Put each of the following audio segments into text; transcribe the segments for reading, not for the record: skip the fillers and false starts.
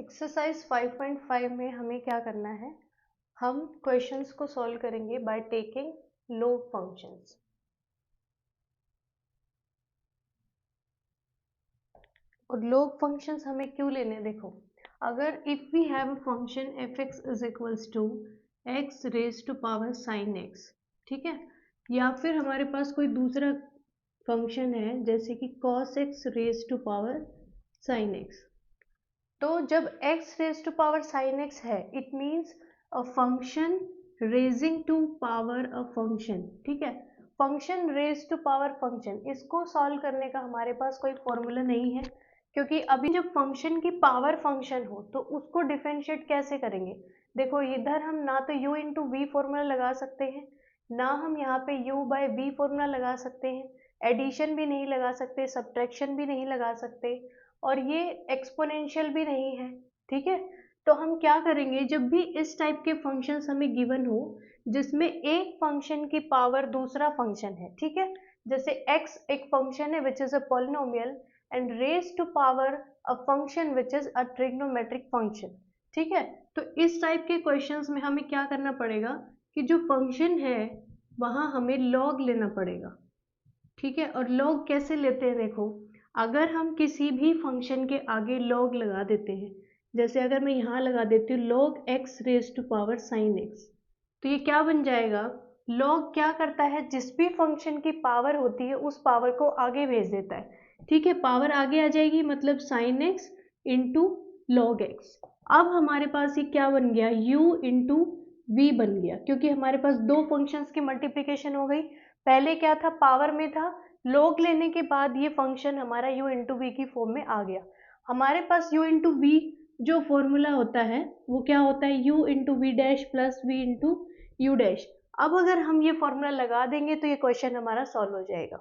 Exercise 5.5 में हमें क्या करना है, हम क्वेश्चंस को सॉल्व करेंगे बाय टेकिंग log फंक्शंस। और log फंक्शंस हमें क्यों लेने हैं, देखो अगर if we have a function F X is equals to X raise to power sine X, ठीक है, या फिर हमारे पास कोई दूसरा फंक्शन है जैसे कि cos X raise to power sine X, तो जब x raise to power sine x है it means a function raising to power a function, ठीक है, function raise to power function. इसको सॉल्व करने का हमारे पास कोई फॉर्मूला नहीं है, क्योंकि अभी जब फंक्शन की पावर फंक्शन हो तो उसको डिफरेंशिएट कैसे करेंगे। देखो इधर हम ना तो u इंटू वी फॉर्मूला लगा सकते हैं, ना हम यहाँ पे u बाय v फॉर्मूला लगा सकते हैं, एडिशन भी नहीं लगा सकते, सब्ट्रैक्शन भी नहीं लगा सकते, और ये एक्सपोनेंशियल भी नहीं है, ठीक है। तो हम क्या करेंगे, जब भी इस टाइप के फंक्शंस हमें गिवन हो जिसमें एक फंक्शन की पावर दूसरा फंक्शन है, ठीक है, जैसे x एक फंक्शन है which is a polynomial and raise to power a function which is a trigonometric function, ठीक है। तो इस टाइप के क्वेश्चंस में हमें क्या करना पड़ेगा कि जो फंक्शन है वहां हमें log लेना पड़ेगा, ठीक है। और log कैसे लेते हैं, देखो अगर हम किसी भी फंक्शन के आगे log लगा देते हैं, जैसे अगर मैं यहाँ लगा देती हूँ log x raise to power sine x, तो ये क्या बन जाएगा, log क्या करता है, जिस भी फंक्शन की पावर होती है उस पावर को आगे भेज देता है, ठीक है, पावर आगे आ जाएगी मतलब sine x into log X. अब हमारे पास ये क्या बन गया, u इंटू वी बन गया, क्योंकि हमारे पास दो फंक्शंस की मल्टीप्लिकेशन हो गई। पहले क्या था, पावर में था, log लेने के बाद ये फंक्शन हमारा u इंटू वी की फॉर्म में आ गया। हमारे पास u इंटू वी जो फॉर्मूला होता है वो क्या होता है, u into we dash plus V into you dash. अब अगर हम ये फॉर्मूला लगा देंगे तो ये क्वेश्चन हमारा सॉल्व हो जाएगा।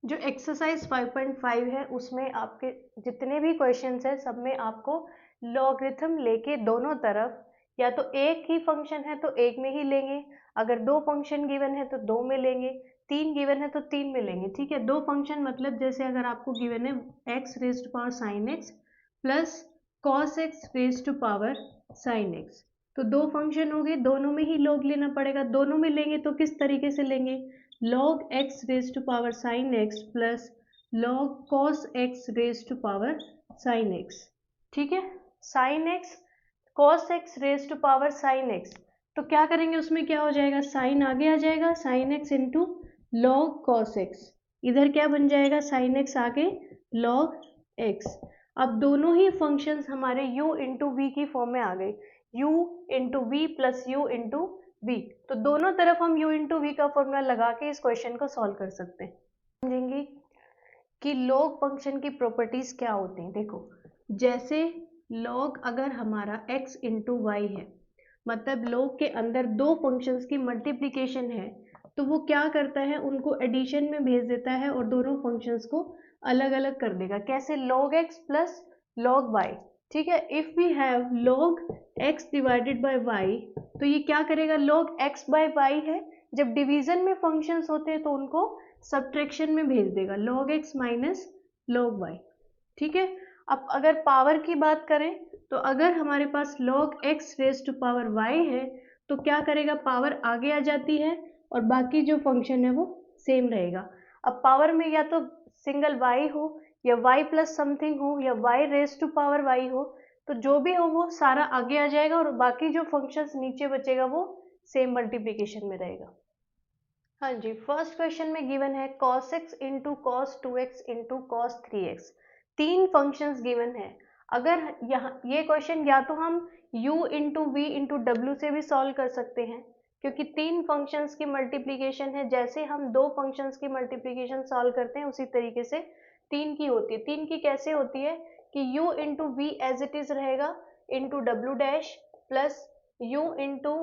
जो एक्सरसाइज 5.5 है उसमें आपके जितने भी क्वेश्चंस हैं सब में आपको लॉगरिथम लेके दोनों तरफ, या तो एक ही फंक्शन है तो एक में ही लेंगे, अगर दो फंक्शन गिवन है तो दो में लेंगे, तीन गिवन है तो तीन में लेंगे, ठीक है। दो फंक्शन मतलब जैसे अगर आपको गिवन है X raise to power sine x plus cos X raise to power sine X, तो दो फंक्शन हो गए, दोनों में ही लॉग लेना पड़ेगा। दोनों में लेंगे तो किस तरीके से लेंगे, log x raise to power sine x plus log cos x raise to power sine x, ठीक है, sine x cos x raise to power sine x, तो क्या करेंगे उसमें क्या हो जाएगा, साइन आगे आ जाएगा, sine x into log cos x, इधर क्या बन जाएगा, साइन x आगे log x। अब दोनों ही फंक्शंस हमारे u इंटू वी की फॉर्म में आ गए, u into V plus u into v, तो दोनों तरफ हम u इंटू वी का फॉर्मूला लगा के इस क्वेश्चन को सॉल्व कर सकते हैं। समझेंगे कि log फंक्शन की प्रॉपर्टीज क्या होती हैं। देखो जैसे log अगर हमारा x इंटू वाई है, मतलब log के अंदर दो फंक्शंस की मल्टीप्लिकेशन है, तो वो क्या करता है, उनको एडिशन में भेज देता है और दोनों फंक्शंस को अलग अलग कर देगा। कैसे, log x plus log y, ठीक है। If we have log x divided by y, तो ये क्या करेगा, log x बाय y है, जब डिवीजन में फंक्शंस होते हैं तो उनको सब्ट्रैक्शन में भेज देगा, log x minus log y, ठीक है। अब अगर पावर की बात करें तो अगर हमारे पास log x raise to power y है तो क्या करेगा, पावर आगे आ जाती है और बाकी जो फंक्शन है वो सेम रहेगा। अब पावर में या तो सिंगल y हो या y प्लस समथिंग हो या y raise to power y हो, तो जो भी हो वो सारा आगे आ जाएगा और बाकी जो फंक्शंस नीचे बचेगा वो सेम मल्टीप्लिकेशन में रहेगा। हाँ जी, फर्स्ट क्वेश्चन में गिवन है cos x into cos 2x into cos 3x, तीन फंक्शंस गिवन है। अगर यहाँ ये क्वेश्चन या तो हम u into V into W से भी सॉल्व कर सकते हैं, क्योंकि तीन फंक्शंस की मल्टीप्लिकेशन है, जैसे हम दो फंक्शंस की मल्टीप्लिकेशन सॉल्व करते हैं उसी तरीके से तीन की होती है। तीन की कैसे होती है कि u into v as it is रहेगा इंटू डब्ल्यू डैश प्लस u इंटू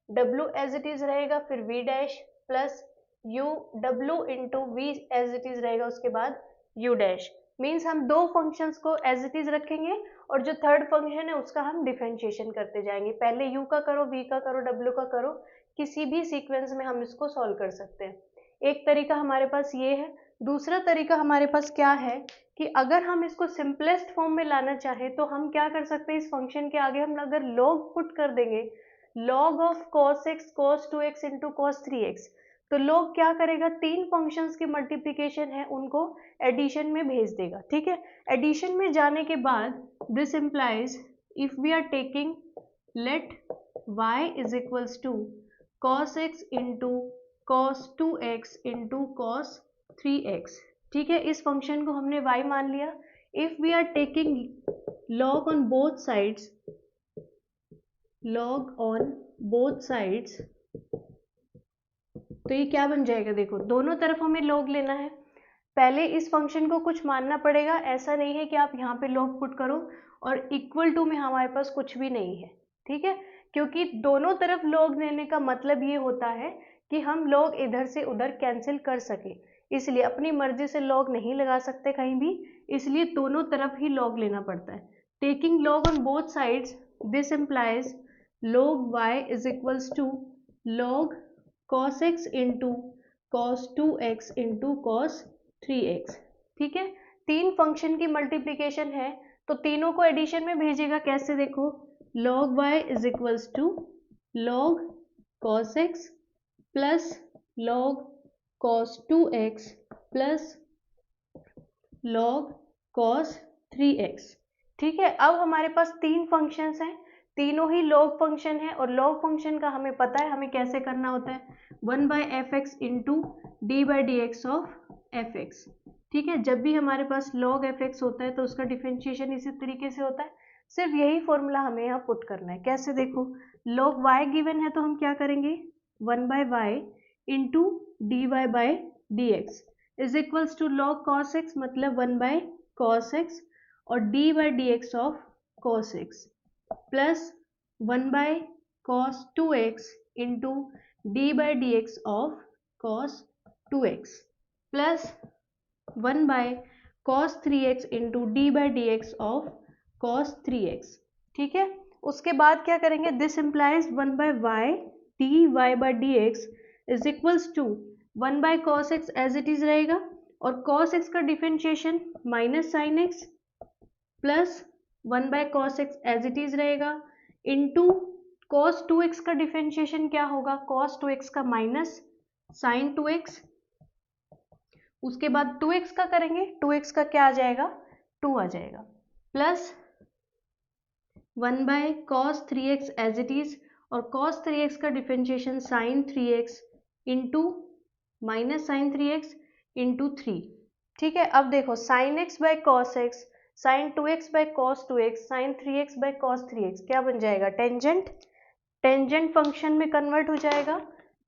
डब्ल्यू एज इट इज रहेगा फिर v dash plus u w into v as it is रहेगा उसके बाद u डैश। मीन्स हम दो फंक्शंस को एज इट इज रखेंगे और जो थर्ड फंक्शन है उसका हम डिफरेंशिएशन करते जाएंगे, पहले u का करो, v का करो, w का करो, किसी भी सीक्वेंस में हम इसको सॉल्व कर सकते हैं। एक तरीका हमारे पास ये है। दूसरा तरीका हमारे पास क्या है कि अगर हम इसको सिंपलेस्ट फॉर्म में लाना चाहें तो हम क्या कर सकते हैं, इस फंक्शन के आगे हम अगर लॉग पुट कर देंगे, log of cos x cos 2x into cos 3x, तो लॉग क्या करेगा, तीन फंक्शंस की मल्टीप्लिकेशन है उनको एडिशन में भेज देगा। ठीक है, एडिशन में जाने के बाद this implies if we are taking let y is equals to cos x into cos 2x into cos 3x। ठीक है, इस फंक्शन को हमने y मान लिया। If we are taking log on both sides, log on both sides, तो ये क्या बन जाएगा, देखो दोनों तरफ हमें log लेना है। पहले इस फंक्शन को कुछ मानना पड़ेगा, ऐसा नहीं है कि आप यहाँ पे log पुट करो और इक्वल टू में हमारे पास कुछ भी नहीं है। ठीक है, क्योंकि दोनों तरफ log लेने का मतलब ये होता है कि हम log इधर से उधर कैंसिल कर सके, इसलिए अपनी मर्जी से log नहीं लगा सकते कहीं भी, इसलिए दोनों तरफ ही log लेना पड़ता है। Taking log on both sides, this implies log y is equals to log cos x into cos 2x into cos 3x। ठीक है, तीन फंक्शन की मल्टीप्लिकेशन है तो तीनों को एडिशन में भेजेगा। कैसे, देखो log y is equals to log cos x plus log cos 2x plus log cos 3x। ठीक है, अब हमारे पास तीन फंक्शंस हैं, तीनों ही log फंक्शन है और log फंक्शन का हमें पता है हमें कैसे करना होता है, 1/fx into D by D x of F X. ठीक है, जब भी हमारे पास log fx होता है तो उसका डिफरेंशिएशन इसी तरीके से होता है, सिर्फ यही फॉर्मूला हमें यहाँ पुट करना है। कैसे, देखो log y गिवन है तो हम क्या करेंगे, 1/y into D Y by D x is equals to log cos x मतलब 1/cos x और D by D x of cos x plus 1/cos 2x into D by D x of cos 2x plus 1/cos 3x into D by D x of cos 3x। ठीक है, उसके बाद क्या करेंगे, this implies 1/y D Y by D x is equals to 1/cos x as it is रहेगा और cos x का differentiation minus sine x plus 1/cos x as it is रहेगा इंटू cos 2x का differentiation क्या होगा, cos 2x का minus sign 2x, उसके बाद 2x का करेंगे, 2x का क्या आ जाएगा, 2 आ जाएगा plus 1/cos 3x as it is और cos 3x का differentiation sine 3x into minus sine 3x into 3। ठीक है, अब देखो sine x by cos X, sine 2x by cos 2x, sine 3x by cos 3x क्या बन जाएगा, tangent, tangent function में कन्वर्ट हो जाएगा।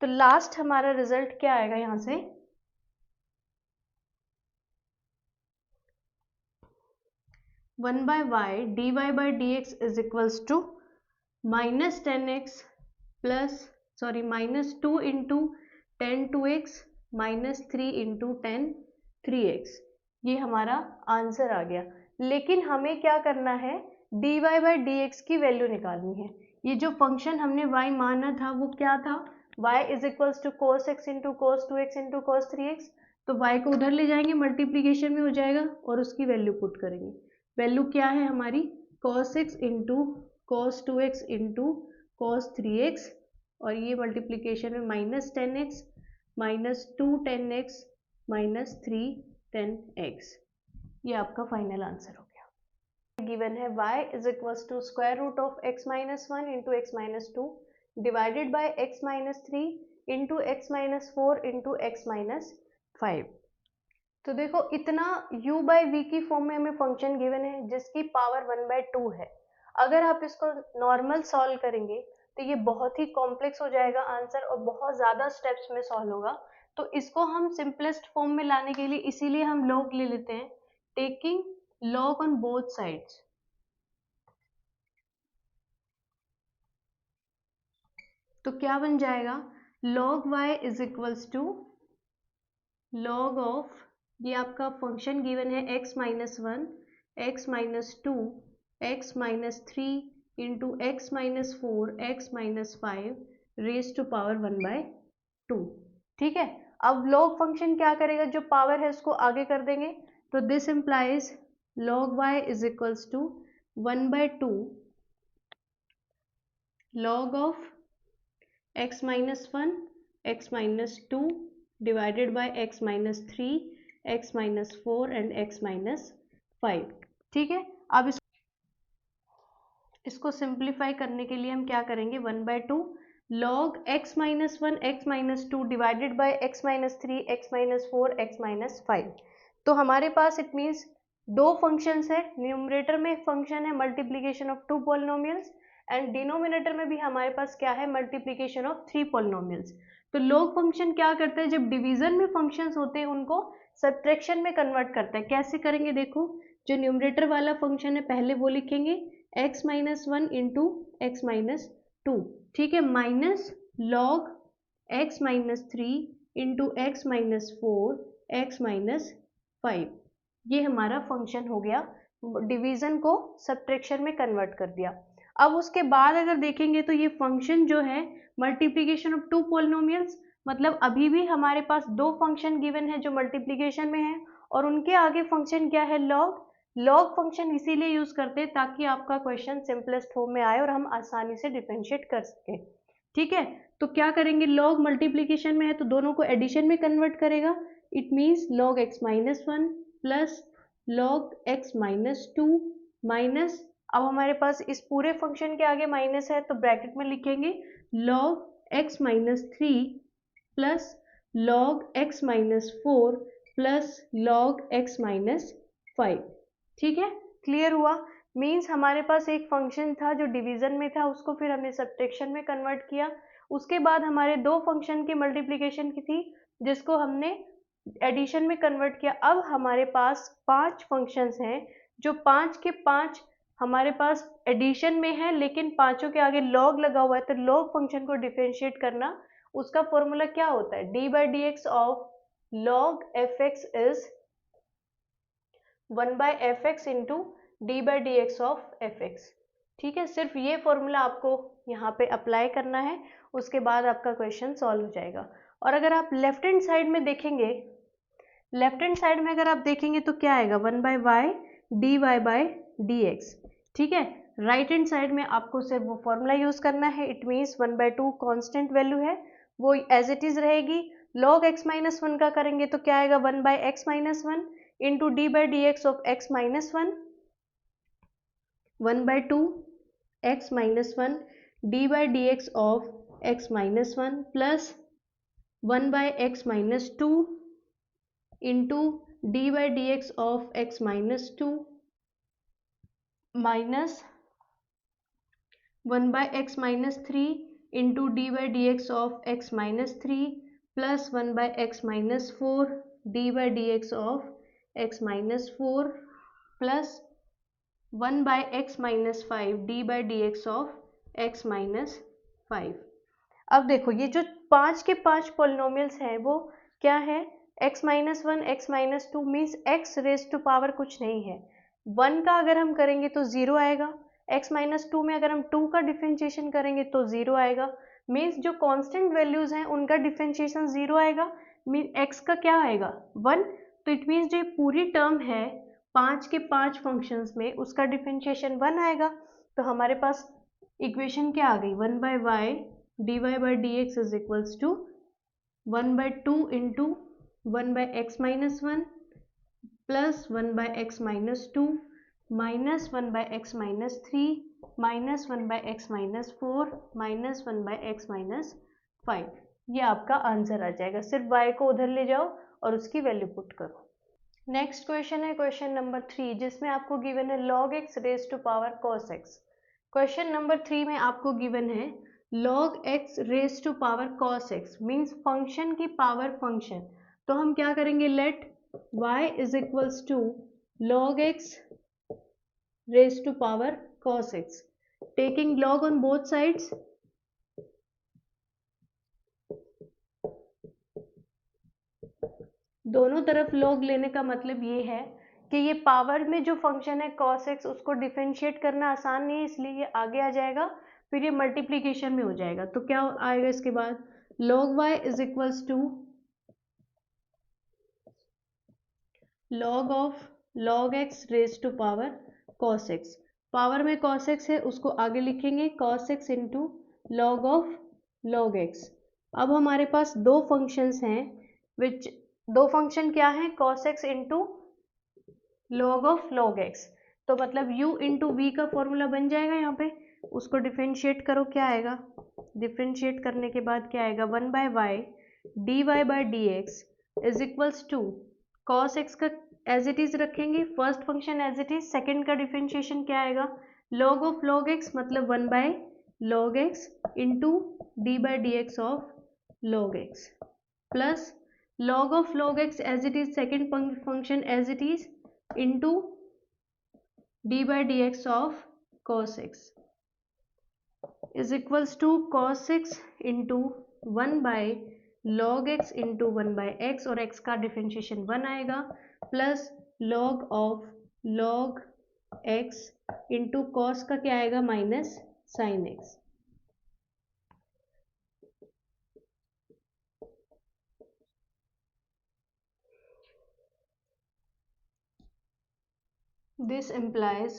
तो लास्ट हमारा रिजल्ट क्या आएगा यहाँ से, 1/y dy by D x is equals to minus 10x plus minus 2 into 10 2x minus 3 into 10 3x। ये हमारा आंसर आ गया। लेकिन हमें क्या करना है, dy बाई डी एक्स की वैल्यू निकालनी है। ये जो फंक्शन हमने y माना था वो क्या था, y is equals to cos x into cos 2x into cos 3x, तो y को उधर ले जाएंगे, मल्टीप्लीकेशन में हो जाएगा और उसकी वैल्यू पुट करेंगे। वैल्यू क्या है हमारी, cos x into cos 2x into cos 3x और ये मल्टीप्लीकेशन में minus 10x minus 2 10x minus 3 10x। ये आपका फाइनल आंसर हो गया। गिवन है y is equals to square root of x minus 1 into x minus 2 divided by x minus 3 into x minus 4 into x minus 5। तो देखो इतना u by V की form में हमें फंक्शन गिवन है जिसकी पावर 1/2 है। अगर आप इसको नॉर्मल सॉल्व करेंगे तो ये बहुत ही कॉम्प्लेक्स हो जाएगा आंसर और बहुत ज़्यादा स्टेप्स में सॉल्व होगा। तो इसको हम सिंपलेस्ट फॉर्म में लाने के लिए इसीलिए हम log ले लेते हैं, taking log on both sides। तो क्या बन जाएगा, log y is equals to log of, ये आपका फंक्शन गिवन है x minus 1 x minus 2 x minus 3 into x minus 4 x minus 5 raise to power 1/2। ठीक है, अब log फंक्शन क्या करेगा, जो पावर है उसको आगे कर देंगे, तो this implies log y is equals to 1/2 log of x minus 1 x minus 2 divided by x minus 3 x minus 4 and x minus 5। ठीक है, अब इसको सिंप्लीफाई करने के लिए हम क्या करेंगे, 1/2 log x minus 1 x minus 2 divided by x minus 3 x minus 4 x minus 5। तो हमारे पास इट मीन्स दो फंक्शंस है, न्यूमरेटर में फंक्शन है multiplication of 2 polynomials and denominator में भी हमारे पास क्या है, मल्टीप्लीकेशन ऑफ 3 पॉलिनोमियल्स। तो log फंक्शन क्या करता है, जब डिवीजन में फंक्शंस होते हैं उनको सब्ट्रैक्शन में कन्वर्ट करता है। कैसे करेंगे, देखो जो न्यूमरेटर वाला फंक्शन है पहले वो लिखेंगे x minus 1 into x minus 2, ठीक है, minus log x minus 3 into x minus 4 x minus 5। ये हमारा फंक्शन हो गया, डिवीजन को सब्ट्रैक्शन में कन्वर्ट कर दिया। अब उसके बाद अगर देखेंगे तो ये फंक्शन जो है मल्टीप्लीकेशन ऑफ 2 पॉलिनोमियल्स, मतलब अभी भी हमारे पास दो फंक्शन गिवन है जो मल्टीप्लीकेशन में है और उनके आगे फंक्शन क्या है, लॉग। लॉग फंक्शन इसीलिए यूज करते हैं ताकि आपका क्वेश्चन सिंपलेस्ट फॉर्म में आए और हम आसानी से डिफरेंशिएट कर सके। ठीक है, तो क्या करेंगे, लॉग मल्टीप्लीकेशन में है तो दोनों को एडिशन में कन्वर्ट करेगा। It means log X minus 1 plus log X minus 2 minus, अब हमारे पास इस पूरे फंक्शन के आगे माइनस है तो ब्रैकेट में लिखेंगे log X minus 3 plus log X minus 4 plus log X minus 5। ठीक है, क्लियर हुआ। मीन्स हमारे पास एक फंक्शन था जो डिवीजन में था, उसको फिर हमने सब्ट्रैक्शन में कन्वर्ट किया। उसके बाद हमारे दो फंक्शन की मल्टीप्लिकेशन की थी जिसको हमने एडिशन में कन्वर्ट किया। अब हमारे पास 5 फंक्शंस हैं जो 5 के 5 हमारे पास एडिशन में है लेकिन पांचों के आगे लॉग लगा हुआ है। तो लॉग फंक्शन को डिफरेंशिएट करना, उसका फॉर्मूला क्या होता है, D by D x of log F X is 1 by F X into D by D x of F X. ठीक है, सिर्फ ये फॉर्मूला आपको यहाँ पे अप्लाई करना है, उसके बाद आपका क्वेश्चन सॉल्व हो जाएगा। और अगर आप लेफ्ट हैंड साइड में देखेंगे, लेफ्ट हैंड साइड में अगर आप देखेंगे तो क्या आएगा, 1 by Y D Y by D X. ठीक है, राइट हैंड साइड में आपको सिर्फ वो फॉर्मूला यूज करना है। इट मीन्स 1/2 कांस्टेंट वैल्यू है वो एज इट इज रहेगी। लॉग एक्स माइनस 1 का करेंगे तो क्या आएगा, 1 by x minus 1 into D by D x of X minus 1, 1/2 X minus 1 D by D x of X minus 1 plus 1 by x minus 2 into D by D x of X minus 2 minus 1 by x minus 3 into D by D x of X minus 3 plus 1 by x minus 4 D by D x of X minus 4 plus 1 by x minus 5 D by D x of X minus 5। अब देखो ये जो 5 के 5 polynomials हैं वो क्या है, x minus 1 X minus 2 means x raise to power कुछ नहीं है। 1 का अगर हम करेंगे तो 0 आएगा, x माइनस 2 में अगर हम 2 का डिफ्रेंशिएशन करेंगे तो 0 आएगा। मीन्स जो कांस्टेंट वैल्यूज हैं उनका डिफ्रेंशिएशन 0 आएगा, मीन x का क्या आएगा, 1। तो इट मीन्स जो पूरी टर्म है 5 के 5 फंक्शंस में उसका डिफ्रेंशिएशन 1 आएगा। तो हमारे पास इक्वेशन क्या आ गई, 1 by Y D Y by D x is equals to 1/2 into 1 by x minus 1 plus 1 by x minus 2 minus 1 by x minus 3 minus 1 by x minus 4 minus 1 by x minus 5। ये आपका answer आ जाएगा। सिर्फ y को उधर ले जाओ और उसकी वैल्यू पुट करो। नेक्स्ट क्वेश्चन है क्वेश्चन नंबर 3 जिसमें आपको गिवन है log x raise to power cos x। Question number 3 में आपको गिवन है log x raise to power cos x means function की पावर फंक्शन। तो हम क्या करेंगे, let y is equals to log x raise to power cos x, taking log on both sides. दोनों तरफ log लेने का मतलब ये है कि ये पावर में जो फंक्शन है cos x उसको डिफरेंशिएट करना आसान नहीं है, इसलिए ये आगे आ जाएगा, फिर ये मल्टीप्लीकेशन में हो जाएगा। तो क्या आएगा इसके बाद, log y is equals to log of log x raise to power cos x, power में cos x है उसको आगे लिखेंगे cos x into log of log x। अब हमारे पास दो फंक्शंस हैं विच दो फंक्शन क्या है, cos x into log of log x, तो मतलब u इंटू वी का फॉर्मूला बन जाएगा यहाँ पे, उसको डिफ्रेंशिएट करो क्या आएगा, डिफ्रेंशिएट करने के बाद क्या आएगा 1 by Y D Y by D x is equals to cos X का एज इट इज रखेंगे, first function as it is, second का डिफ्रेंशिएशन क्या आएगा log ऑफ log x मतलब 1 by log x into D by D x of log x plus log of log x as it is, second function as it is into D by D x of cos x is equals to cos x into 1 by log x into 1 by x और x का differentiation 1 आएगा plus log of log x into cos का क्या आएगा minus sin x। This implies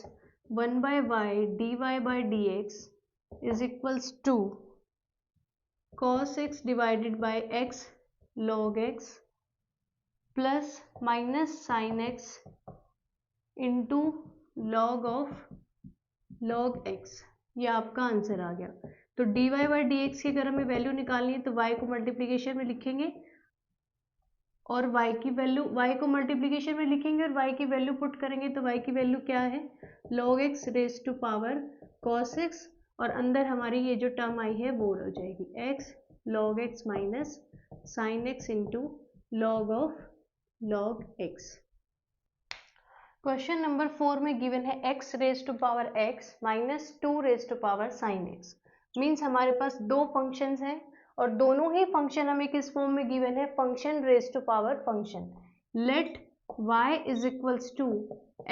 1 by y dy by dx is equals to cos x divided by x log x plus minus sin x into log of log x। ये आपका answer आ गया। तो dy by dx की अगर हमें value निकालनी है तो y को मल्टीप्लिकेशन में लिखेंगे और y की वैल्यू, y को मल्टीप्लिकेशन में लिखेंगे और y की वैल्यू पुट करेंगे तो y की वैल्यू क्या है log x raise to power cos x और अंदर हमारी ये जो टर्म आई है वो हो जाएगी x log x minus sin x into log of log x। Question number 4 में गिवन है x raise to power x minus 2 raise to power sin x, means हमारे पास दो फंक्शंस हैं और दोनों ही फंक्शन हमें किस फॉर्म में गिवन है, function raise to power function. Let y is equals to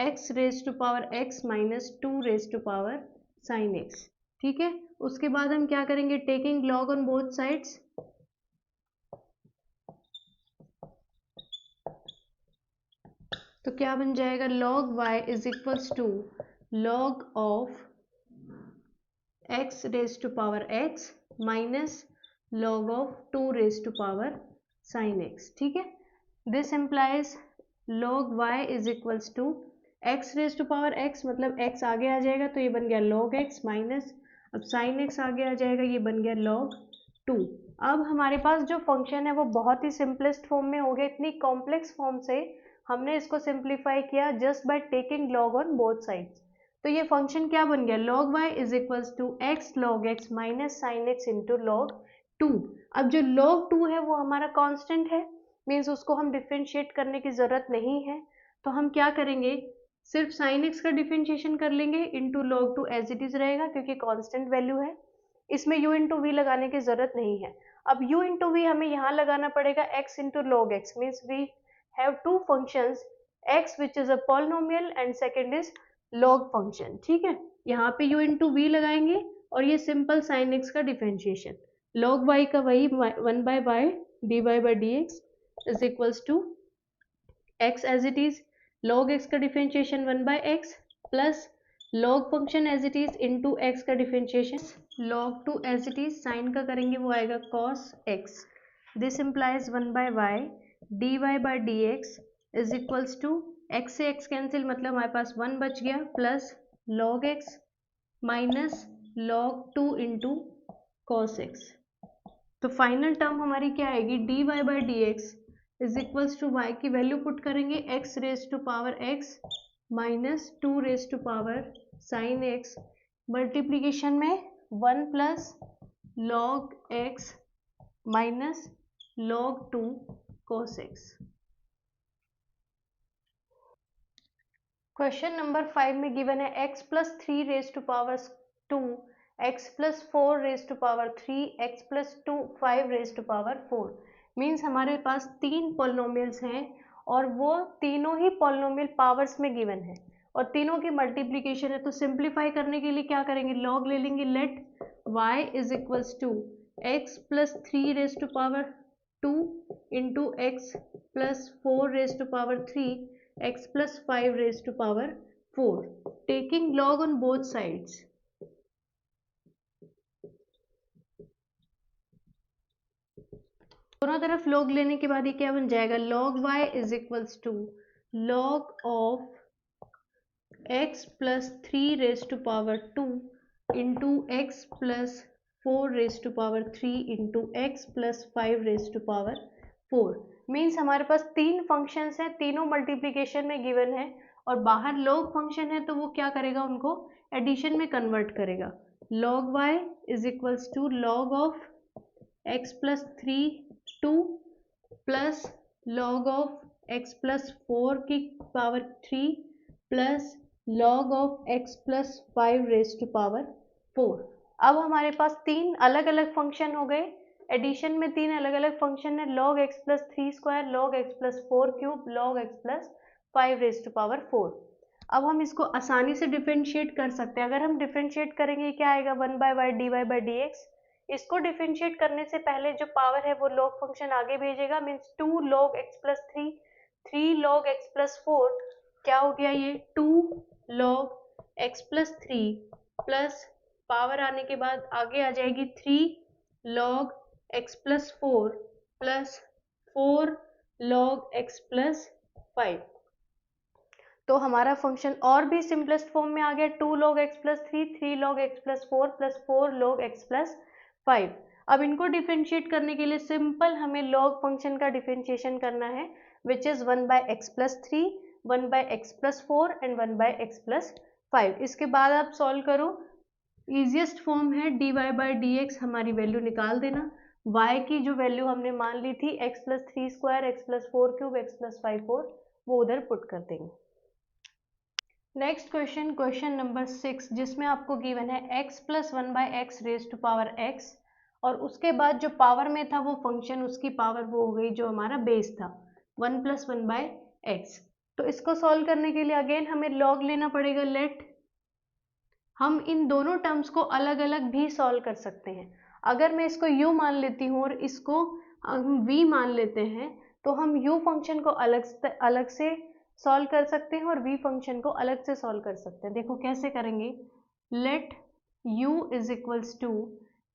x raise to power x minus 2 raise to power sin x, ठीक है। उसके बाद हम क्या करेंगे, taking log on both sides, तो क्या बन जाएगा log y is equals to log of x raise to power x minus log of 2 raise to power sin x, ठीक है। This implies log y is equals to x raise to power x मतलब x आगे आ जाएगा तो ये बन गया log x माइनस अब sin x आगे आ जाएगा, ये बन गया log 2। अब हमारे पास जो फंक्शन है वो बहुत ही सिंपलेस्ट फॉर्म में हो गया, इतनी कॉम्प्लेक्स फॉर्म से हमने इसको सिंप्लीफाई किया just by taking log on both sides. तो ये फंक्शन क्या बन गया, log y is equals to x log x minus sin x into log 2। अब जो log 2 है वो हमारा कांस्टेंट है, मीन्स उसको हम डिफरेंशिएट करने की जरूरत नहीं है, तो हम क्या करेंगे सिर्फ sin x का डिफरेंशिएशन कर लेंगे into log 2 as it is रहेगा क्योंकि कांस्टेंट वैल्यू है, इसमें u इंटू वी लगाने की जरूरत नहीं है। अब u इंटू वी हमें यहाँ लगाना पड़ेगा x into log x, means we have two functions x which is a polynomial and second is log function, ठीक है। यहाँ पे u इंटू वी लगाएंगे और ये सिंपल sin x का डिफरेंशिएशन, log y का वही 1 by Y D Y by D x is equals to x as it is, log x का differentiation 1 by x plus log function as it is into x का differentiation log 2 as it is, sine का करेंगे वो आएगा cos x। This implies 1 by Y D Y by D x is equals to x से x cancel मतलब हमारे पास 1 बच गया plus log x minus log 2 into cos x। तो फाइनल टर्म हमारी क्या आएगी, d Y by D x is equals to y की वैल्यू पुट करेंगे x raise to power x minus 2 raise to power sine x multiplication में 1 plus log x minus log 2 cos x। Question number 5 में given है x plus 3 raise to power 2 x plus 4 raise to power 3 x plus 5 raise to power 4, means हमारे पास तीन polynomials हैं और वो तीनों ही पॉलिनोमियल पावर्स में गिवन है और तीनों की मल्टीप्लिकेशन है, तो सिंप्लीफाई करने के लिए क्या करेंगे, लॉग ले लेंगे। Let y is equals to x plus 3 raise to power 2 into x plus 4 raise to power 3 x plus 5 raised to power 4, taking log on both sides. दोनों तरफ log लेने के बाद ये क्या बन जाएगा, log y is equals to log of x plus 3 raised to power 2 into x plus 4 raised to power 3 into x plus 5 raised to power 4. Means हमारे पास तीन फंक्शंस हैं, तीनों मल्टीप्लिकेशन में गिवन है और बाहर log फंक्शन है तो वो क्या करेगा, उनको एडिशन में कन्वर्ट करेगा. log y is equals to log of x plus 3 2 plus log of x plus 4 की power 3 plus log of x plus 5 raised to power 4. अब हमारे पास तीन अलग अलग फंक्शन हो गए, एडिशन में तीन अलग अलग फंक्शन है, log x plus 3 square, log x plus 4 cube, log x plus 5 raised to power 4. अब हम इसको आसानी से डिफरेंशिएट कर सकते हैं. अगर हम डिफरेंशिएट करेंगे क्या आएगा, 1 by y dy by dx. इसको डिफरेंशिएट करने से पहले जो पावर है वो log फंक्शन आगे भेजेगा, means 2 log x plus 3, 3 log x plus 4, क्या हो गया ये 2 log x plus 3 plus power आने के बाद आगे आ जाएगी 3 log x plus 4 plus 4 log x plus 5. तो हमारा फंक्शन और भी सिंपलेस्ट फॉर्म में आ गया, 2 log x plus 3, 3 log x plus 4 plus 4 log x plus 5. अब इनको डिफरेंशिएट करने के लिए सिंपल हमें log फंक्शन का डिफरेंशिएशन करना है, which is 1 by x plus 3, 1 by x plus 4 and 1 by x plus 5. इसके बाद आप सॉल्व करो, इजिएस्ट फॉर्म है dy by dx, हमारी वैल्यू निकाल देना. y की जो वैल्यू हमने मान ली थी x plus 3 square, x plus 4 cube, x plus 5 4, वो उधर पुट कर देंगे. नेक्स्ट क्वेश्चन, क्वेश्चन नंबर 6, जिसमें आपको गिवन है x plus 1 by x raise to power x और उसके बाद जो पावर में था वो फंक्शन, उसकी पावर वो हो गई जो हमारा बेस था 1 plus 1 by x. तो इसको सॉल्व करने के लिए अगेन हमें log लेना पड़ेगा. लेट हम इन दोनों टर्म्स को अलग अलग भी सॉल्व कर सकते हैं. अगर मैं इसको u मान लेती हूँ और इसको हम v मान लेते हैं तो हम u फंक्शन को अलग से सॉल्व कर सकते हैं और v फंक्शन को अलग से सॉल्व कर सकते हैं. देखो कैसे करेंगे. Let u is equals to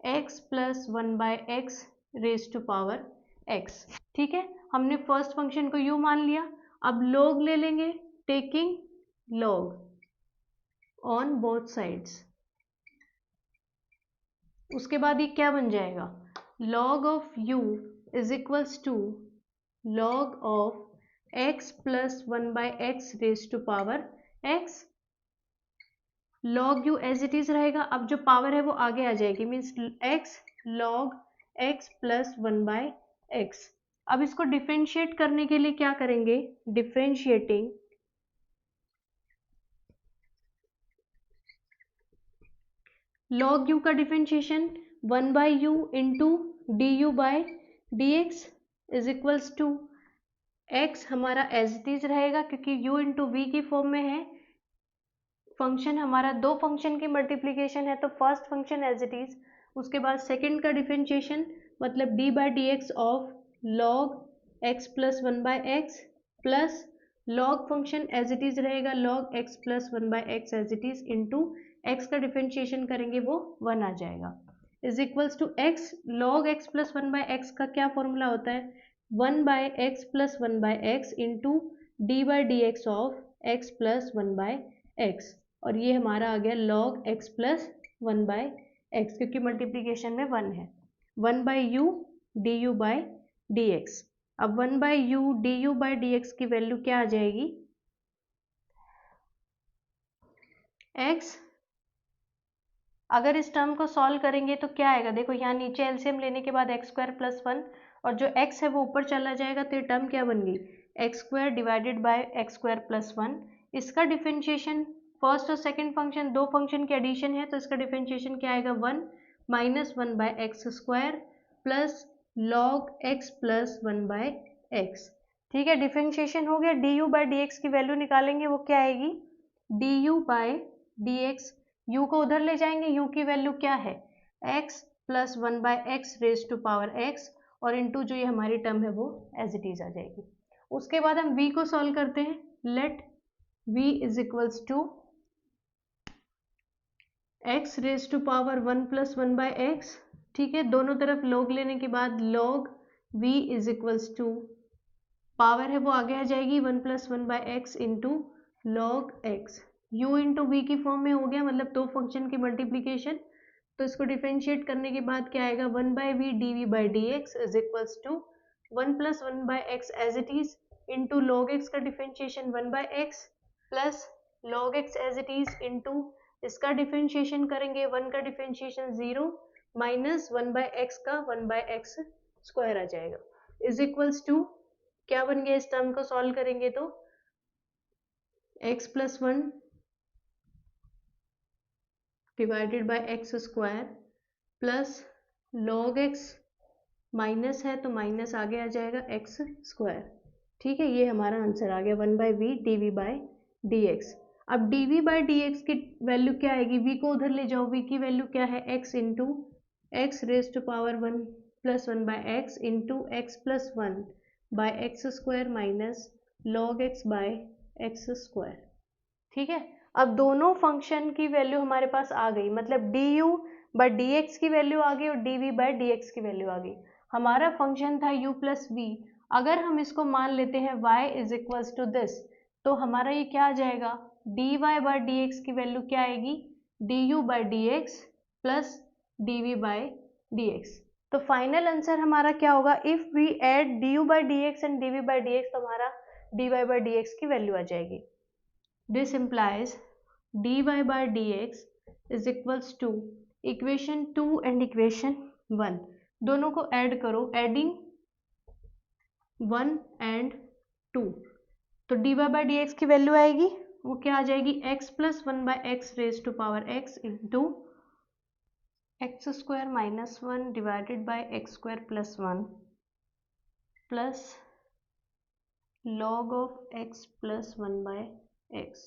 x plus 1 by x raise to power x. ठीक है, हमने फर्स्ट फंक्शन को u मान लिया. अब log ले लेंगे, taking log on both sides. उसके बाद ये क्या बन जाएगा, log of u is equals to log of x plus 1 by x raise to power x. log u as it is रहेगा. अब जो पावर है वो आगे आ जाएगी, means x log x plus 1 by x. अब इसको डिफरेंशिएट करने के लिए क्या करेंगे, डिफरेंशिएटिंग log u का differentiation 1 by you into d u by D x is equals to x हमारा एज इट इज रहेगा क्योंकि u इंटू वी की फॉर्म में है. फंक्शन हमारा दो फंक्शन की मल्टीप्लीकेशन है तो first function as it is, उसके बाद सेकेंड का डिफरेंशिएशन मतलब d by D x of log x plus 1 by x plus log function as it is रहेगा log x plus 1 by x as it is into x का differentiation करेंगे वो 1 आ जाएगा is equals to x log x plus 1 by x का क्या formula होता है, 1 by x plus 1 by x into D by D x of x plus 1 by x. और ये हमारा आ गया log x plus 1 by x क्योंकि मल्टीप्लीकेशन में 1 है. 1 by u d u by D x. अब 1 by u d u by D x की value क्या आ जाएगी, x. अगर इस टर्म को सॉल्व करेंगे तो क्या आएगा, देखो यहाँ नीचे एलसीएम लेने के बाद एक्स स्क्वायर प्लस 1 और जो x है वो ऊपर चला जाएगा तो ये टर्म क्या बन गई, x square divided by x square plus 1. इसका डिफरेंशिएशन फर्स्ट और सेकंड फंक्शन, दो फंक्शन के एडिशन है तो इसका डिफरेंशिएशन क्या आएगा, 1 minus 1 by x square plus log x plus 1 by x. ठीक है, डिफरेंशिएशन हो गया. D u by D x की वैल्यू निकालेंगे वो क्या आएगी, d u by D x. u को उधर ले जाएंगे, u की वैल्यू क्या है, x plus 1 by x raise to power x और इंटू जो ये हमारी टर्म है वो एज इट इज आ जाएगी. उसके बाद हम v को सॉल्व करते हैं. Let v is equals to x raise to power 1 plus 1 by x, ठीक है। दोनों तरफ log लेने के बाद log v is equals to power है वो आगे आ जाएगी 1 plus 1 by x into log x, u into we की फॉर्म में हो गया, मतलब दो फंक्शन की मल्टीप्लीकेशन। तो इसको डिफरेंशिएट करने के बाद क्या आएगा 1 by v d v by D x is equals to 1 plus 1 by x as it is into log x का differentiation 1 by x plus log x as it is into इसका differentiation करेंगे 1 का differentiation 0 minus 1 by x का 1 by x square आ जाएगा is equals to क्या बन गया। इस टर्म को सॉल्व करेंगे तो x plus 1 divided by x square plus log x minus है तो माइनस आगे आ जाएगा एक्स स्क्वायर, ठीक है। ये हमारा आंसर आ गया 1 by v d v by D x. अब d v by D x की वैल्यू क्या आएगी, v को उधर ले जाओ, v की वैल्यू क्या है x into x raise to power 1 plus 1 by x into x plus 1 by x square minus log x by x square, ठीक है। अब दोनों फंक्शन की वैल्यू हमारे पास आ गई, मतलब d u by D x की वैल्यू आ गई और d v by D x की वैल्यू आ गई। हमारा फंक्शन था u प्लस वी, अगर हम इसको मान लेते हैं y is equals to this, तो हमारा ये क्या आ जाएगा d Y by D x की वैल्यू क्या आएगी d u by D x plus d v by D x. तो फाइनल आंसर हमारा क्या होगा, if we add d u by D x and d v by D x, तो हमारा d Y by D x की value आ जाएगी। This implies d Y by D x is equals to equation 2 and equation 1, दोनों को add करो, adding 1 and 2, तो d Y by D x की वैल्यू आएगी वो क्या आ जाएगी x plus 1 by x raise to power x into x square minus 1 divided by x square plus 1 plus log of x plus 1 by x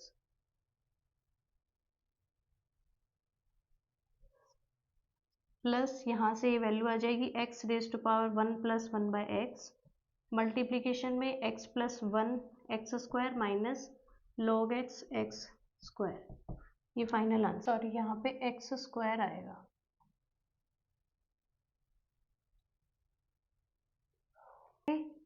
plus यहाँ से ये value आ जाएगी x raise to power 1 plus 1 by x multiplication में x plus 1 x square minus log x x square, ये final answer. और यहाँ पे एक्स स्क्वायर आएगा,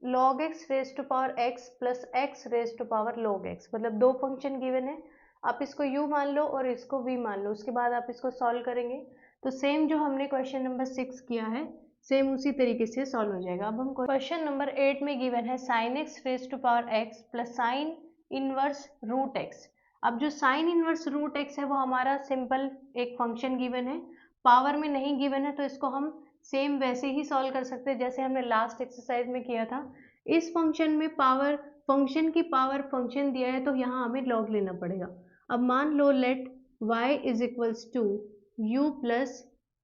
log x raise to power x plus x raise to power log x, मतलब दो function given है, आप इसको u मान लो और इसको v मान लो, उसके बाद आप इसको सॉल्व करेंगे तो सेम जो हमने क्वेश्चन नंबर 6 किया है सेम उसी तरीके से सॉल्व हो जाएगा। अब हम क्वेश्चन नंबर 8 में गिवन है sin x raise to power x plus sine inverse root x। अब जो साइन इनवर्स रूट x है वो हमारा सिंपल एक फंक्शन गिवन है, पावर में नहीं गिवन है, तो इसको हम सेम वैसे ही सॉल्व कर सकते हैं जैसे हमने लास्ट एक्सरसाइज में किया था। इस फंक्शन में पावर फंक्शन की पावर फंक्शन दिया है तो यहाँ हमें लॉग लेना पड़ेगा। अब मान लो let y is equals to u plus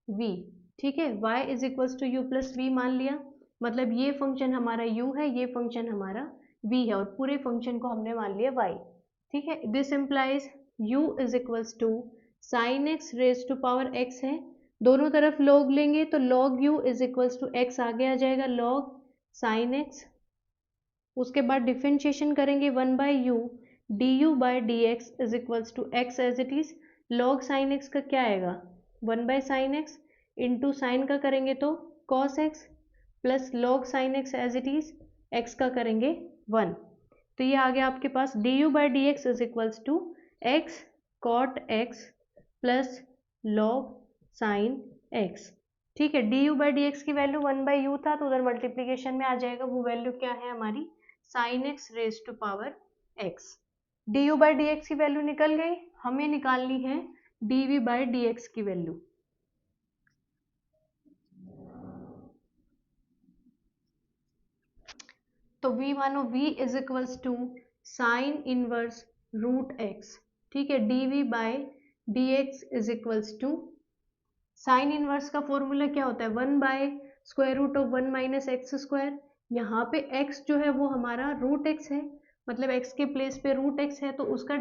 v, ठीक है, y is equals to u plus v मान लिया, मतलब ये फंक्शन हमारा u है, ये फंक्शन हमारा v है और पूरे फंक्शन को हमने मान लिया y, ठीक है। This implies u is equals to sine x raise to power x है, दोनों तरफ log लेंगे तो log u is equals to x आगे आ जाएगा log साइन x, उसके बाद डिफरेंशिएशन करेंगे 1 by u d u by D x is equals to x as it is, log sine x का क्या आएगा 1 by sine x into sine का करेंगे तो cos x plus log sine x as it is x का करेंगे 1, तो ये आ गया आपके पास d u by D x is equals to x cot x plus log sine x, ठीक है। D u by D x की वैल्यू 1 बाई यू था तो उधर मल्टीप्लीकेशन में आ जाएगा, वो वैल्यू क्या है हमारी sine x raise to power x। D u by D x की वैल्यू निकल गई, हमें निकालनी है d v by D x की वैल्यू। तो v मानो v is equals to sine inverse root x, ठीक है, d v by D x is equals to sine inverse का फॉर्मूला क्या होता है 1 by square root of 1 minus x square, यहाँ पे x जो है वो हमारा रूट x है, मतलब x के प्लेस पे रूट x है तो उसका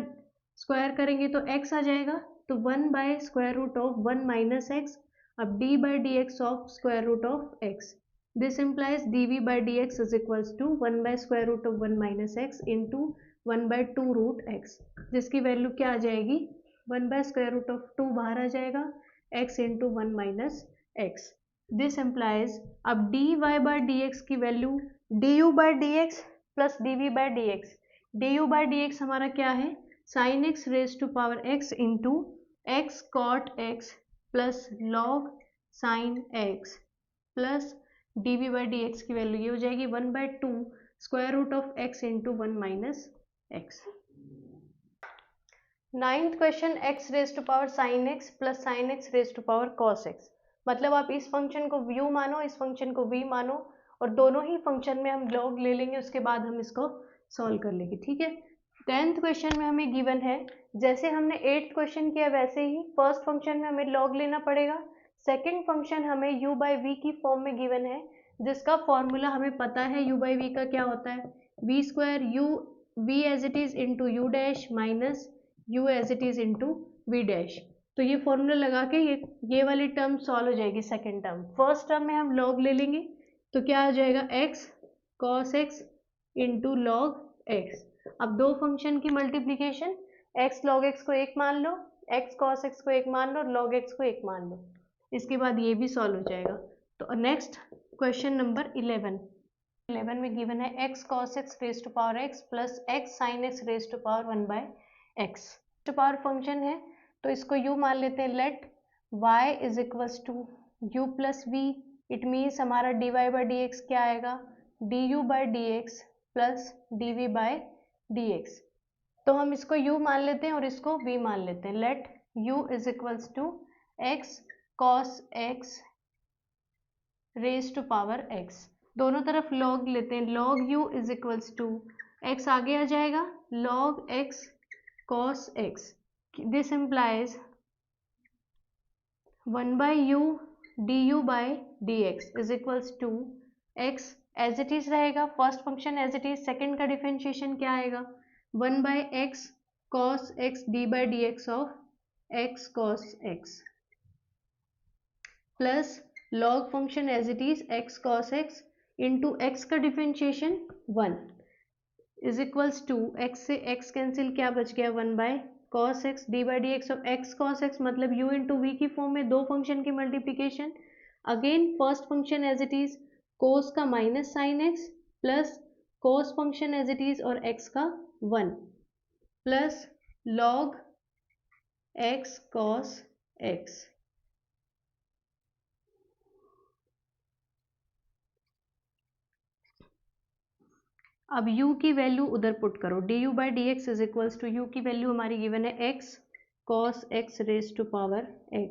स्क्वायर करेंगे तो x आ जाएगा, तो 1 by square root of 1 minus x, अब d by D x of square root of x, this implies d v by D x is equals to 1 by square root of 1 minus x into 1/2√x, जिसकी value क्या आ जाएगी 1/√2 बाहर आ जाएगा, x into 1 minus x. This implies अब dy/dx की value du/dx plus dv/dx, du/dx हमारा क्या है sin x raise to power x into x cot x plus log sin x plus dv/dx की वैल्यू ये हो जाएगी 1/2 x into 1 minus x. Ninth question x raise to power sine x plus sine x raise to power cos x, मतलब आप इस function को u मानो, इस फंक्शन को v मानो, और दोनों ही फंक्शन में हम log ले लेंगे, उसके बाद हम इसको सॉल्व कर लेंगे, ठीक है। 10th क्वेश्चन में हमें गिवन है, जैसे हमने 8th क्वेश्चन किया वैसे ही फर्स्ट फंक्शन में हमें log लेना पड़ेगा, सेकेंड फंक्शन हमें u/v की फॉर्म में गिवन है, जिसका फॉर्मूला हमें पता है u/v का क्या होता है, v² u v as it is into you dash minus u as it is into v dash. तो ये फॉर्मूला लगा के ये वाली टर्म सॉल्व हो जाएगी। सेकेंड टर्म, फर्स्ट टर्म में हम log ले लेंगे तो क्या आ जाएगा x cos x into log x। अब दो फंक्शन की मल्टीप्लीकेशन, x log x को एक मान लो, x cos x को एक मान लो, log x को एक मान लो, इसके बाद ये भी सॉल्व हो जाएगा। तो नेक्स्ट क्वेश्चन नंबर 11 में गिवन है x cos x raise to power x plus x sin x raise to power 1/x। Two power function है तो इसको u मान लेते हैं, let y is equals to u plus v, it means हमारा dy/dx क्या आएगा du/dx प्लस dv/dx। तो हम इसको u मान लेते हैं और इसको v मान लेते हैं, let u is equals to x cos x raise to power x, दोनों तरफ log लेते हैं, log u is equals to x आगे आ जाएगा log x cos x, this implies 1/u du/dx is equals to x as it is रहेगा, first function as it is, second का differentiation क्या आएगा 1/x cos x d/dx of x cos x plus log function as it is x cos x into x का differentiation 1 is equals to x से x cancel, क्या बच गया 1/cos x d/dx of x cos x, मतलब u into v की form में दो function की multiplication. Again first function as it is cos का minus sine x plus cos function as it is और x का 1 plus log x cos x। अब u की वैल्यू उधर पुट करो, du/dx is equals to u की value हमारी given है x cos x raise to power x,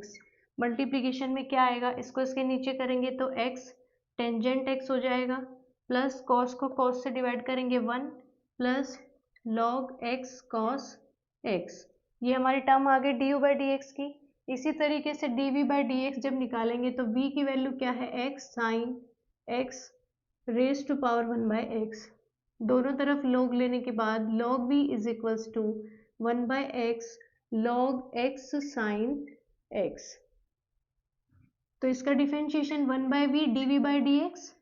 multiplication में क्या आएगा, इसको इसके नीचे करेंगे तो x टेंजेंट x हो जाएगा, प्लस cos को cos से डिवाइड करेंगे 1 plus log x cos x, ये हमारी टर्म आ गई du/dx की। इसी तरीके से dv/dx जब निकालेंगे तो v की वैल्यू क्या है x sin x raise to power 1/x, दोनों तरफ log लेने के बाद log v is equals to 1/x log x sin x, तो इसका डिफरेंशिएशन 1/v dv/dx।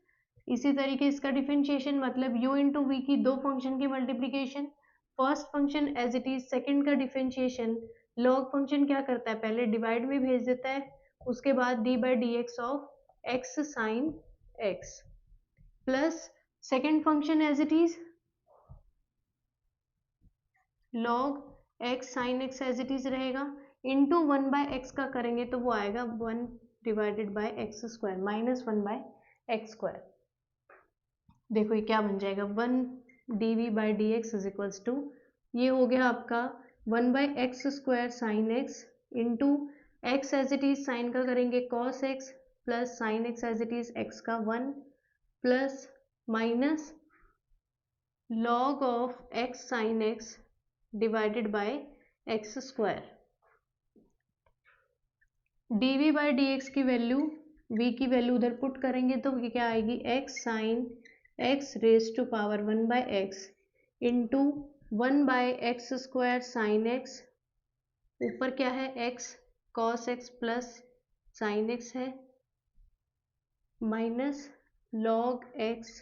इसी तरीके इसका डिफरेंशिएशन मतलब u इंटू v की दो फंक्शन की multiplication, first function as it is, second का डिफरेंशिएशन, log फंक्शन क्या करता है पहले डिवाइड में भेज देता है, उसके बाद d/dx of x sin x plus second function as it is log x sin x as it is रहेगा, इंटू 1/x का करेंगे तो वो आएगा 1 divided by x square minus 1/x square. देखो ये क्या बन जाएगा 1 dv/dx इज इक्वल्स टू, ये हो गया आपका 1/x square sine x into x as it is, sine का करेंगे cos x plus sine x as it is x का 1 plus minus log of x sin x divided by x square. dv/dx की value v की value उधर put करेंगे तो ये क्या आएगी x sin x raise to power 1/x into 1/x square sine x, ऊपर क्या है x cos x plus sine x है, minus log x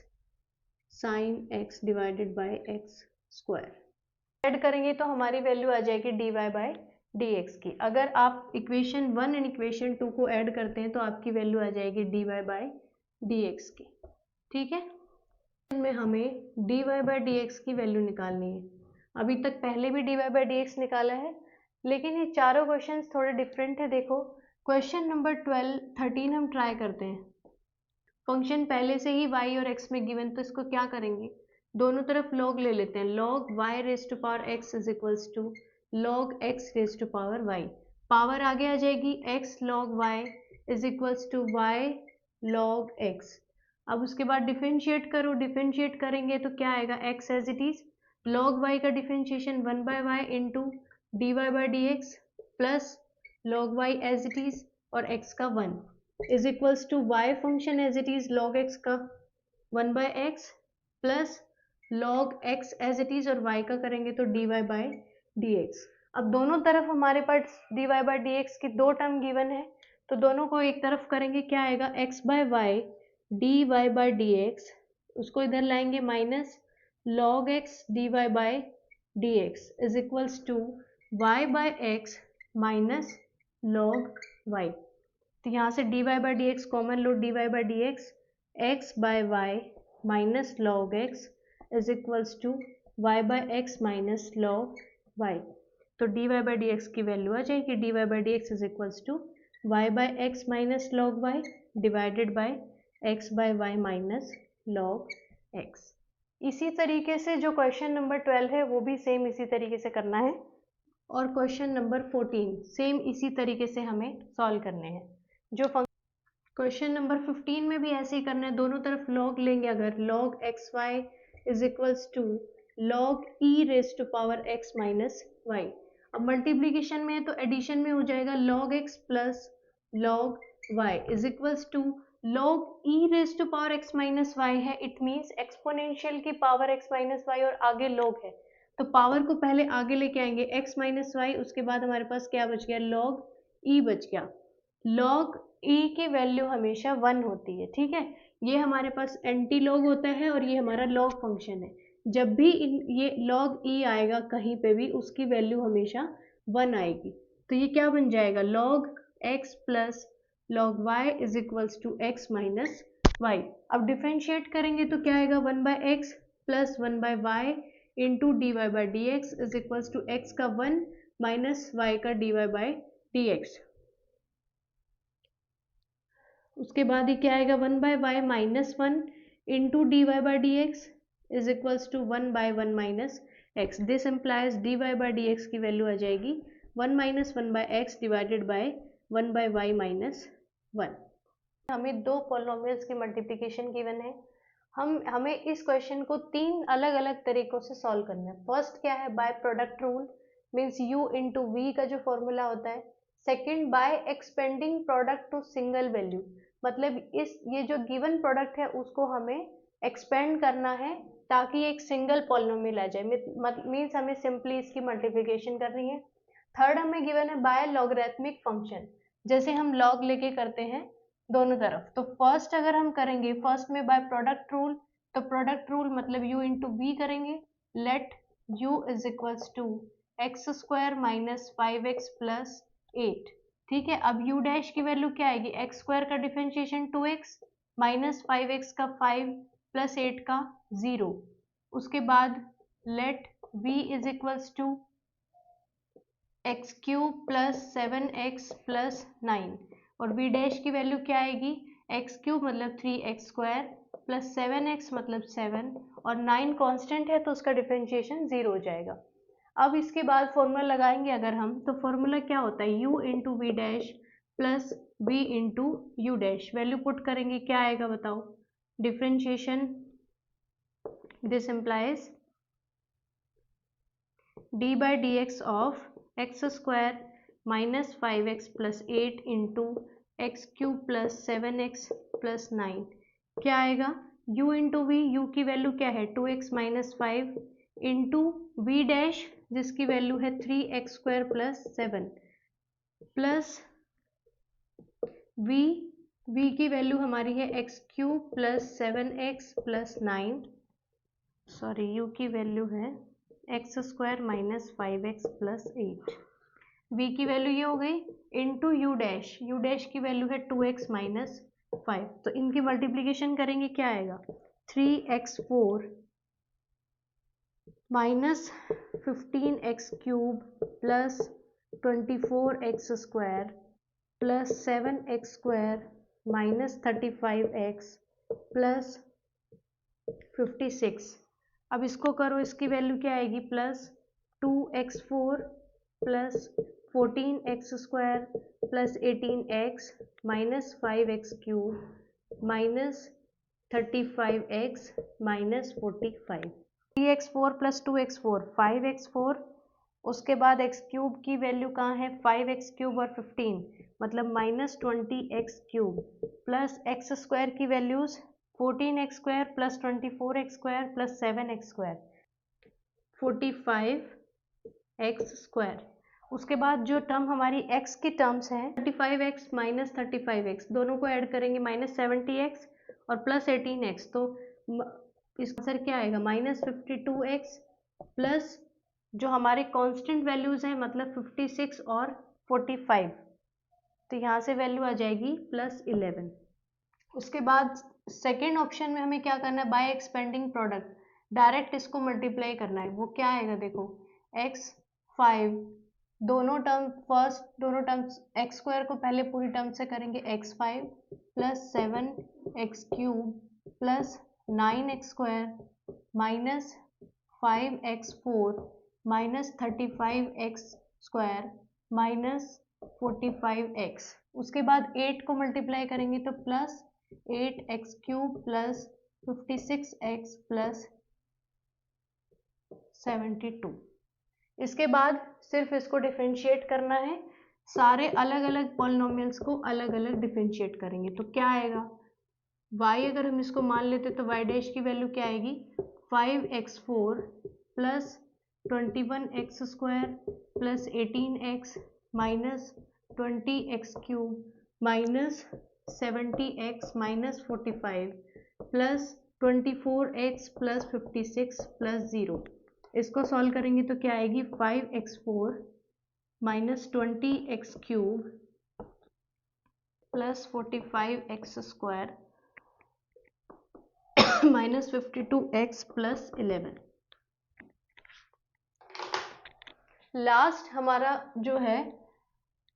sin x divided by x square. Add करेंगे तो हमारी वैल्यू आ जाएगी dy बाई dx की। अगर आप इक्वेशन 1 एंड इक्वेशन 2 को ऐड करते हैं तो आपकी वैल्यू आ जाएगी dy बाई dx की। ठीक है, में हमें dy बाई dx की वैल्यू निकालनी है। अभी तक पहले भी dy बाई dx निकाला है, लेकिन ये चारों क्वेश्चंस थोड़े डिफरेंट है। देखो क्वेश्चन नंबर 13 हम ट्राई करते हैं। फंक्शन पहले से ही y और x में गिवन, तो इसको क्या करेंगे, दोनों तरफ log ले लेते हैं। log y raise to power x is equals to log x raise to power y। Power आगे आ जाएगी, x log y is equals to y log x। अब उसके बाद डिफरेंशिएट करो, डिफरेंशिएट करेंगे तो क्या आएगा, x as it is log y का differentiation 1 by y into D Y by D x plus log y as it is और x का 1 is equals to y function as it is log x का 1 by x plus log x as it is और y का करेंगे तो dy by dx। अब दोनों तरफ हमारे पास dy बाई dx की दो टर्म गिवन है, तो दोनों को एक तरफ करेंगे, क्या आएगा, x by Y D Y by D x, उसको इधर लाएंगे minus log x dy by dx is equals to y by x minus log y। तो यहाँ से dy बाई dx कॉमन लो, dy by dx x by y minus log x is equals to y by x minus log y। तो dy by dx की value आ जाएगी dy by dx is equals to y by x minus log y divided by x by y minus log x। इसी तरीके से जो question number 12 है वो भी सेम इसी तरीके से करना है, और क्वेश्चन नंबर 14 सेम इसी तरीके से हमें सॉल्व करने हैं। जो क्वेश्चन नंबर 15 में भी ऐसे ही करना है, दोनों तरफ log लेंगे। अगर log x y is equals to log e raise to power x minus y. अब मल्टीप्लीकेशन में है तो एडिशन में हो जाएगा log x plus log y is equals to log e raise to power x minus y है, it means exponential की power x minus y और आगे log है, तो पावर को पहले आगे लेके आएंगे x माइनस वाई, उसके बाद हमारे पास क्या बच गया, log e बच गया। log e की वैल्यू हमेशा 1 होती है, ठीक है, ये हमारे पास एंटी लॉग होता है और ये हमारा log फंक्शन है। जब भी ये log e आएगा कहीं पे भी, उसकी वैल्यू हमेशा 1 आएगी। तो ये क्या बन जाएगा, log x plus log y is equals to x minus y. अब डिफ्रेंशिएट करेंगे तो क्या आएगा, 1 by x plus 1 by y into D Y by D x is equals to x का 1 माइनस वाई का d Y by D x. उसके बाद ये क्या आएगा, 1 by y minus 1 into D Y by D x is equals to 1 by 1 minus x. This implies d Y by D x की value आ जाएगी 1 minus 1 by x divided by 1 by y minus 1। हमें दो polynomials की multiplication given है। हमें इस question को तीन अलग अलग तरीकों से सॉल्व करना है। फर्स्ट क्या है, by product rule, means u into we का जो फॉर्मूला होता है। Second, by expanding product to single value, मतलब ये जो गिवन प्रोडक्ट है उसको हमें एक्सपेंड करना है ताकि एक सिंगल पॉलिनोमियल आ जाए, मीन्स हमें सिंपली इसकी मल्टीप्लिकेशन करनी है। थर्ड हमें गिवन है बाय लॉगरिथमिक फंक्शन, जैसे हम लॉग लेके करते हैं दोनों तरफ। तो फर्स्ट अगर हम करेंगे, फर्स्ट में बाय प्रोडक्ट रूल, तो प्रोडक्ट रूल मतलब u इंटू वी करेंगे। Let u is equals to x square minus 5x plus 8। ठीक है, अब u डैश की वैल्यू क्या आएगी, एक्स स्क्वायर का डिफरेंशिएशन 2x माइनस 5x का 5 प्लस 8 का 0। उसके बाद let v is equals to x cube plus 7x plus 9, और v डैश की वैल्यू क्या आएगी, एक्स क्यूब मतलब 3x स्क्वायर प्लस 7x मतलब 7 और 9 कांस्टेंट है तो उसका डिफरेंशिएशन 0 हो जाएगा। अब इसके बाद फॉर्मूला लगाएंगे अगर हम, तो फॉर्मूला क्या होता है, u into we dash plus v into you dash. Value put करेंगे, क्या आएगा बताओ, differentiation, this implies d by D x of x square minus 5x plus 8 into x cube plus 7x plus 9। क्या आएगा, u into v, u की value क्या है 2x minus 5 into we dash जिसकी वैल्यू है 3x square plus 7 plus v की value हमारी है x cube plus 7x plus 9, sorry u की वैल्यू है x square minus 5x plus 8। v की वैल्यू ये हो गई इंटू यू डैश की वैल्यू है 2x माइनस 5। तो इनकी मल्टीप्लीकेशन करेंगे क्या आएगा 3x4 minus 15x cube plus 24x square plus 7x square minus 35x plus 56। अब इसको करो, इसकी वैल्यू क्या आएगी plus 2x4 plus 14x square plus 18x minus 5x cube minus 35x minus 45। 3x4 plus 2x4 5x4, उसके बाद x cube की value कहाँ है 5x क्यूब और 15 मतलब minus 20x cube plus x square की values 14x square plus 24x square plus 7x square 45x square. उसके बाद जो टर्म हमारी x की टर्म्स हैं 35x माइनस 35x दोनों को ऐड करेंगे माइनस 70x और प्लस 18x, तो इसका आंसर क्या आएगा माइनस 52x प्लस जो हमारे कांस्टेंट वैल्यूज हैं मतलब 56 और 45, तो यहाँ से वैल्यू आ जाएगी प्लस 11। उसके बाद सेकेंड ऑप्शन में हमें क्या करना है बाय एक्सपेंडिंग प्रोडक्ट डायरेक्ट इसको मल्टीप्लाई करना है। वो क्या आएगा देखो x5 दोनों टर्म्स x स्क्वायर को पहले पूरी टर्म से करेंगे x5 plus 7x cube plus 9x square minus 5x4 minus 35x square minus 45x। उसके बाद 8 को मल्टीप्लाई करेंगे तो plus 8x cube plus 56x plus 72। इसके बाद सिर्फ इसको डिफरेंशिएट करना है, सारे अलग अलग पॉलिनोमियल्स को अलग अलग डिफरेंशिएट करेंगे तो क्या आएगा y अगर हम इसको मान लेते तो y डैश की वैल्यू क्या आएगी 5x4 plus 21x square plus 18x minus 20x cube minus 70x minus 45 plus 24x plus 56 plus 0। इसको सॉल्व करेंगे तो क्या आएगी 5x4 minus 20x cube plus 45x square minus 52x plus 11। Last हमारा जो है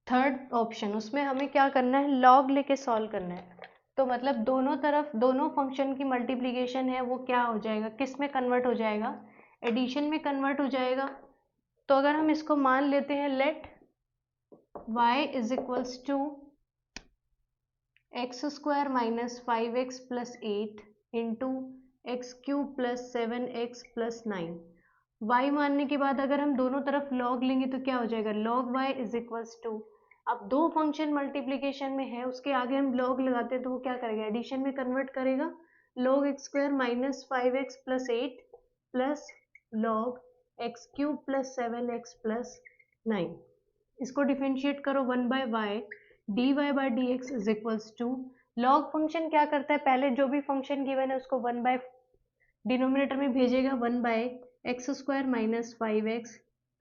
थर्ड ऑप्शन, उसमें हमें क्या करना है लॉग लेके सॉल्व करना है। तो मतलब दोनों तरफ दोनों फंक्शन की मल्टीप्लिकेशन है वो क्या हो जाएगा किस में कन्वर्ट हो जाएगा एडिशन में कन्वर्ट हो जाएगा। तो अगर हम इसको मान लेते हैं let y is equals to x square minus 5x plus 8 into x cube plus 7x plus 9। y मानने के बाद अगर हम दोनों तरफ log लेंगे तो क्या हो जाएगा log y is equals to, अब दो फंक्शन मल्टीप्लिकेशन में है उसके आगे हम log लगाते हैं तो वो क्या करेगा एडिशन में कन्वर्ट करेगा log x square minus 5x plus 8 plus log x cube plus 7x plus 9। इसको डिफरेंशिएट करो 1 by Y D Y by D x is equals to log function क्या करता है पहले जो भी फंक्शन गिवन है उसको 1 बाय डिनोमिनेटर में भेजेगा 1 by x square minus 5x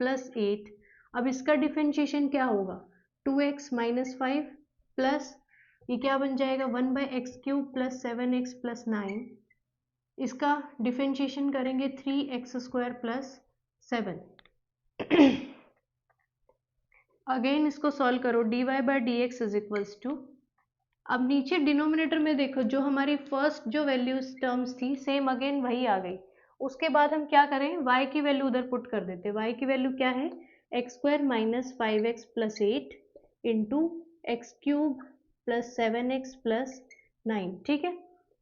plus 8। अब इसका डिफरेंशिएशन क्या होगा 2x माइनस 5 प्लस ये क्या बन जाएगा 1 by x cube plus 7x plus 9। इसका डिफरेंशिएशन करेंगे 3x स्क्वायर प्लस 7। अगेन इसको सॉल्व करो d Y by D x is equals to, अब नीचे डिनोमिनेटर में देखो जो हमारी फर्स्ट जो वैल्यूज टर्म्स थी सेम अगेन वही आ गई। उसके बाद हम क्या करें y की वैल्यू उधर पुट कर देते हैं। y की वैल्यू क्या है x square minus 5x plus 8 into x cube plus 7x plus 9। ठीक है,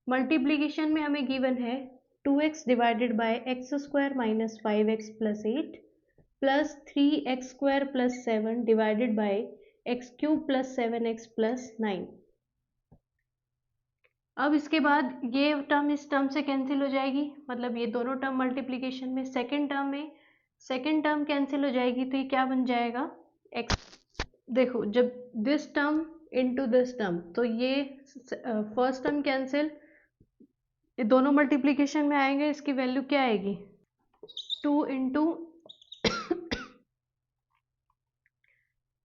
मल्टीप्लीकेशन में हमें गिवन है 2x divided by x square minus 5x plus 8 plus 3x square plus 7 divided by x cube plus 7x plus 9। अब इसके बाद ये term इस टर्म से कैंसिल हो जाएगी, मतलब ये दोनों टर्म मल्टीप्लिकेशन में सेकेंड टर्म कैंसिल हो जाएगी तो ये क्या बन जाएगा एक्स। देखो जब this term into this term तो ये फर्स्ट टर्म कैंसिल, ये दोनों मल्टीप्लिकेशन में आएंगे, इसकी वैल्यू क्या आएगी 2 into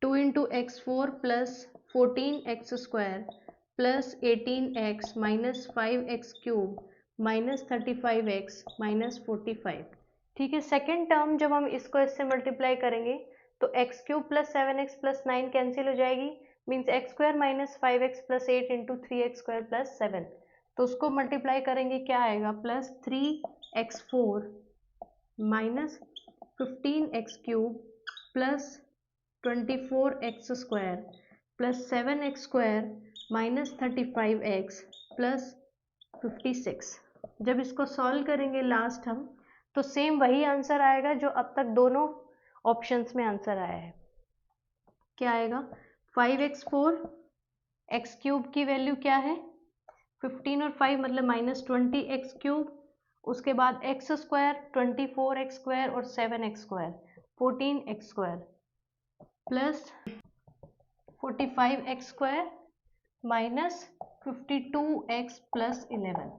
2 into x four plus 14x² plus 18x minus 5x cube minus 35x minus 45। ठीक है, सेकेंड टर्म जब हम इसको इससे मल्टीप्लाई करेंगे तो x cube plus 7x plus 9 cancel हो जाएगी, means x square minus 5x plus 8 into 3x² plus 7। तो उसको मल्टीप्लाई करेंगे क्या आएगा, plus 3x4 minus 15x³ plus 24x² plus 7x² minus 35x plus 56। जब इसको सॉल्व करेंगे लास्ट हम, तो सेम वही आंसर आएगा जो अब तक दोनों ऑप्शंस में आंसर आया है। क्या आएगा, 5x4, x³ की वैल्यू क्या है 15 और 5 मतलब माइनस 20x³, उसके बाद x² 24x² और 7x² 14x² plus 45x² minus 52x plus 11।